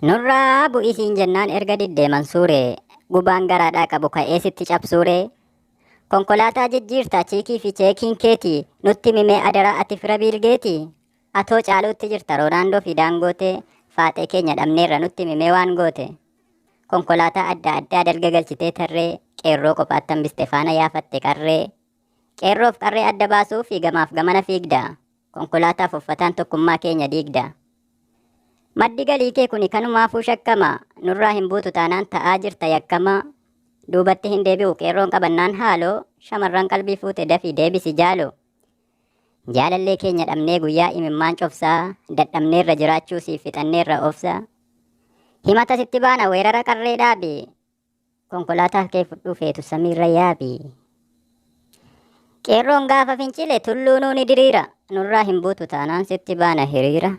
Nurraa bu'isiin jennaan erga diddeeman suuree gubaan garaadhaa qabu ka'ee sitti cabsuuree konkolaataa jijjiirtaa chiikii fi cheekiin keetii nutti mimee adaraa ati fira biilgeetii atoo caaluutti jirta roonaandoo fi daangootee faaxee keenya dhabneerra nutti mimee waan goote konkolaataa adda addaa dalga galchitee tarree qeerroo kophaattan biste faana yaafatte qarree qeerroof qarree adda baasuu fi gamaaf gamana fiigda konkolaataaf uffataan tokkummaa keenya diigda. Maddi galii kee kuni kanumaafuu shakkama nurraa hin buutu taanaan ta'aa jirta yakkama duubatti hin deebi'u qeerroon qabannaan haaloo shamarran qalbii fuute dafii deebisi jaalo jaalallee keenya dhabnee guyyaa imimmaan cobsaa dadhabneerra jiraachuu siif fixanneerra obsa himata sitti baana weerara qarree dhaabi konkolaataa kee fudhuu feetu samiirra yaabi qeerroon gaafa fincile tulluunuu ni diriira nurraa hin buutu taanaan sitti baana hiriira.